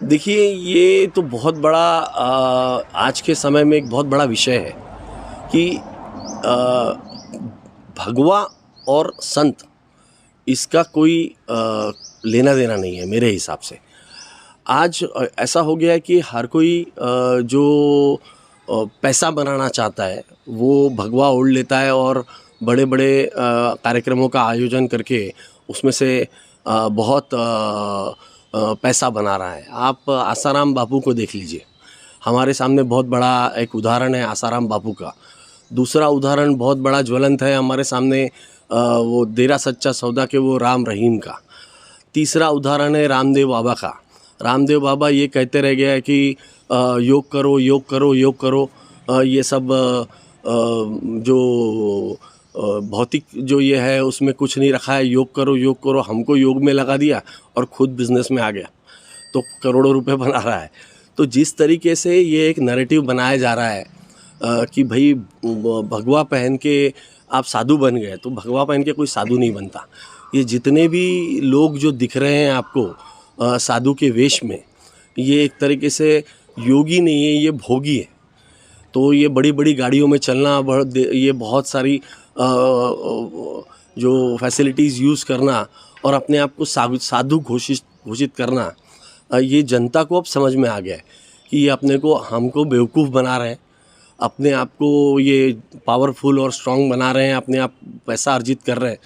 देखिए, ये तो बहुत बड़ा आज के समय में एक बहुत बड़ा विषय है कि भगवा और संत इसका कोई लेना देना नहीं है मेरे हिसाब से। आज ऐसा हो गया है कि हर कोई जो पैसा बनाना चाहता है वो भगवा ओढ़ लेता है और बड़े बड़े कार्यक्रमों का आयोजन करके उसमें से बहुत पैसा बना रहा है। आप आसाराम बापू को देख लीजिए, हमारे सामने बहुत बड़ा एक उदाहरण है आसाराम बापू का। दूसरा उदाहरण बहुत बड़ा ज्वलंत है हमारे सामने, वो डेरा सच्चा सौदा के वो राम रहीम का। तीसरा उदाहरण है रामदेव बाबा का। रामदेव बाबा ये कहते रह गया है कि योग करो योग करो योग करो। ये सब जो भौतिक जो ये है उसमें कुछ नहीं रखा है, योग करो हमको योग में लगा दिया और खुद बिजनेस में आ गया तो करोड़ों रुपए बना रहा है। तो जिस तरीके से ये एक नैरेटिव बनाया जा रहा है कि भाई भगवा पहन के आप साधु बन गए, तो भगवा पहन के कोई साधु नहीं बनता। ये जितने भी लोग जो दिख रहे हैं आपको साधु के वेश में, ये एक तरीके से योगी नहीं है, ये भोगी है। तो ये बड़ी बड़ी गाड़ियों में चलना, ये बहुत सारी जो फैसिलिटीज़ यूज़ करना और अपने आप को साधु घोषित करना, ये जनता को अब समझ में आ गया है कि ये हमको बेवकूफ़ बना रहे हैं, अपने आप को ये पावरफुल और स्ट्रांग बना रहे हैं, अपने आप पैसा अर्जित कर रहे हैं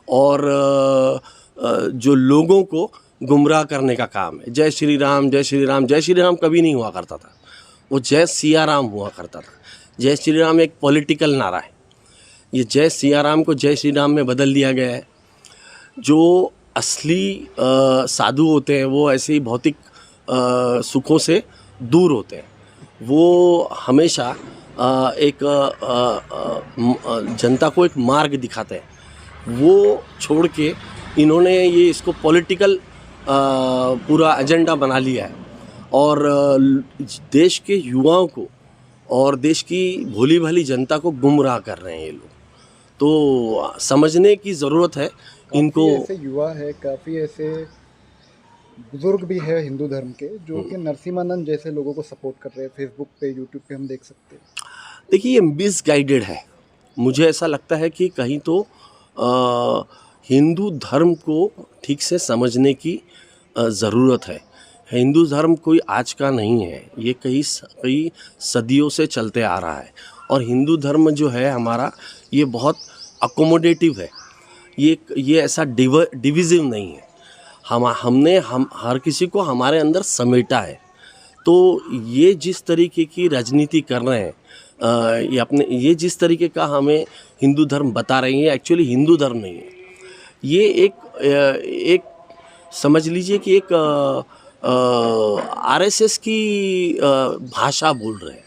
और जो लोगों को गुमराह करने का काम है। जय श्री राम जय श्री राम। जय श्री राम कभी नहीं हुआ करता था, वो जय सिया राम हुआ करता था। जय श्री राम एक पॉलिटिकल नारा है, ये जय सिया राम को जय श्री राम में बदल दिया गया है। जो असली साधु होते हैं वो ऐसे ही भौतिक सुखों से दूर होते हैं। वो हमेशा एक जनता को एक मार्ग दिखाते हैं। वो छोड़ के इन्होंने ये इसको पॉलिटिकल पूरा एजेंडा बना लिया है और देश के युवाओं को और देश की भोली भाली जनता को गुमराह कर रहे हैं ये लोग। तो समझने की ज़रूरत है इनको। ऐसे युवा है, काफ़ी ऐसे बुजुर्ग भी है हिंदू धर्म के जो कि नरसिम्हानंद जैसे लोगों को सपोर्ट कर रहे हैं। फेसबुक पे, यूट्यूब पे हम देख सकते हैं। देखिए, ये मिसगाइडेड है। मुझे ऐसा लगता है कि कहीं तो हिंदू धर्म को ठीक से समझने की ज़रूरत है। हिंदू धर्म कोई आज का नहीं है, ये कई सदियों से चलते आ रहा है और हिंदू धर्म जो है हमारा, ये बहुत अकोमोडेटिव है। ये ऐसा डिविजिव नहीं है। हमने हर किसी को हमारे अंदर समेटा है। तो ये जिस तरीके की राजनीति कर रहे हैं, ये जिस तरीके का हमें हिंदू धर्म बता रहे हैं, एक्चुअली हिंदू धर्म नहीं है। ये एक समझ लीजिए कि एक आरएसएस की भाषा बोल रहे हैं।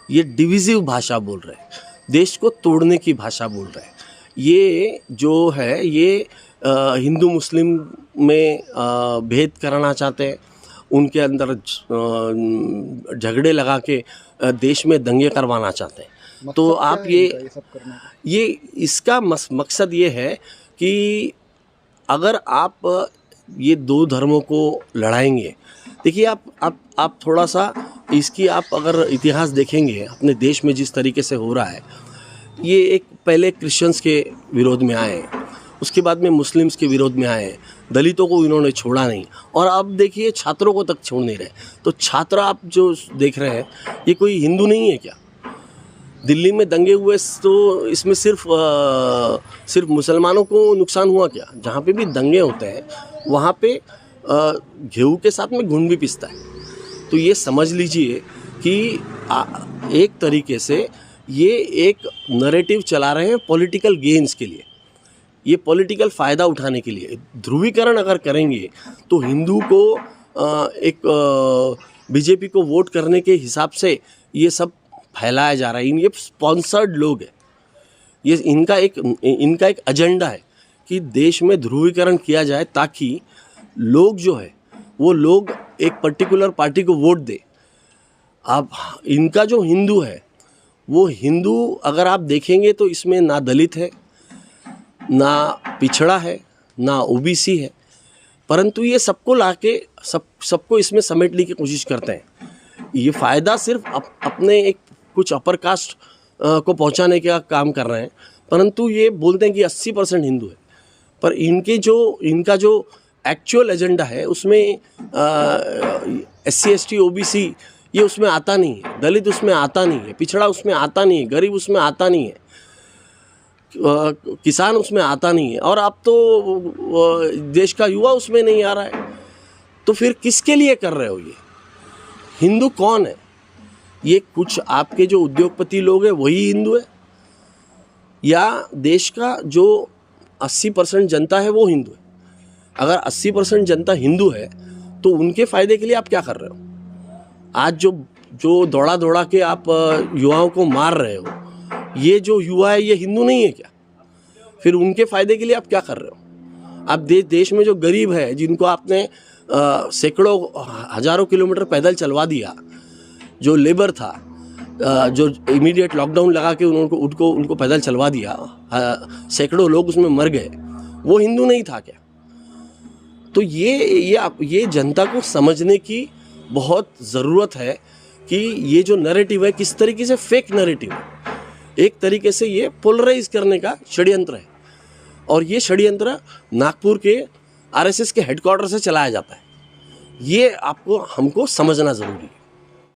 ये डिविजिव भाषा बोल रहे हैं, देश को तोड़ने की भाषा बोल रहे हैं। ये जो है ये हिंदू मुस्लिम में भेद कराना चाहते हैं, उनके अंदर झगड़े लगा के देश में दंगे करवाना चाहते हैं। तो आप ये इसका मकसद ये है कि अगर आप ये दो धर्मों को लड़ाएंगे, देखिए आप थोड़ा सा इसकी आप अगर इतिहास देखेंगे अपने देश में जिस तरीके से हो रहा है, ये एक पहले क्रिश्चियंस के विरोध में आए, उसके बाद में मुस्लिम्स के विरोध में आए, दलितों को इन्होंने छोड़ा नहीं और अब देखिए छात्रों को तक छोड़ नहीं रहे। तो छात्र आप जो देख रहे हैं, ये कोई हिंदू नहीं है क्या? दिल्ली में दंगे हुए तो इसमें सिर्फ मुसलमानों को नुकसान हुआ क्या? जहाँ पे भी दंगे होते हैं वहाँ पे गेहूं के साथ में घुन भी पिसता है। तो ये समझ लीजिए कि एक तरीके से ये एक नैरेटिव चला रहे हैं पॉलिटिकल गेन्स के लिए, ये पॉलिटिकल फ़ायदा उठाने के लिए। ध्रुवीकरण अगर करेंगे तो हिंदू को एक बीजेपी को वोट करने के हिसाब से ये सब फैलाया जा रहा है। ये स्पॉन्सर्ड लोग हैं, ये इनका एक एजेंडा है कि देश में ध्रुवीकरण किया जाए ताकि लोग जो है वो लोग एक पर्टिकुलर पार्टी को वोट दे। अब इनका जो हिंदू है वो हिंदू अगर आप देखेंगे तो इसमें ना दलित है, ना पिछड़ा है, ना ओबीसी है, परंतु ये सबको लाके सबको इसमें समेटने की कोशिश करते हैं। ये फ़ायदा सिर्फ अपने एक कुछ अपर कास्ट को पहुंचाने का काम कर रहे हैं, परंतु ये बोलते हैं कि 80% हिंदू है, पर इनका जो एक्चुअल एजेंडा है उसमें SC ST OBC ये उसमें आता नहीं है, दलित उसमें आता नहीं है, पिछड़ा उसमें आता नहीं है, गरीब उसमें आता नहीं है, किसान उसमें आता नहीं है, और अब तो देश का युवा उसमें नहीं आ रहा है। तो फिर किसके लिए कर रहे हो ये? हिंदू कौन है? ये कुछ आपके जो उद्योगपति लोग हैं वही हिंदू है, या देश का जो 80% जनता है वो हिंदू है? अगर 80% जनता हिंदू है तो उनके फ़ायदे के लिए आप क्या कर रहे हो? आज जो दौड़ा के आप युवाओं को मार रहे हो, ये जो युवा है ये हिंदू नहीं है क्या? फिर उनके फ़ायदे के लिए आप क्या कर रहे हो? आप देश में जो गरीब है, जिनको आपने सैकड़ों हज़ारों किलोमीटर पैदल चलवा दिया, जो लेबर था, जो इमीडिएट लॉकडाउन लगा के उनको पैदल चलवा दिया, सैकड़ों लोग उसमें मर गए, वो हिंदू नहीं था क्या? तो ये जनता को समझने की बहुत ज़रूरत है कि ये जो नैरेटिव है किस तरीके से फेक नैरेटिव है। एक तरीके से ये पोलराइज करने का षड्यंत्र है, और ये षड्यंत्र नागपुर के RSS के हेडक्वार्टर से चलाया जाता है। ये हमको समझना ज़रूरी है।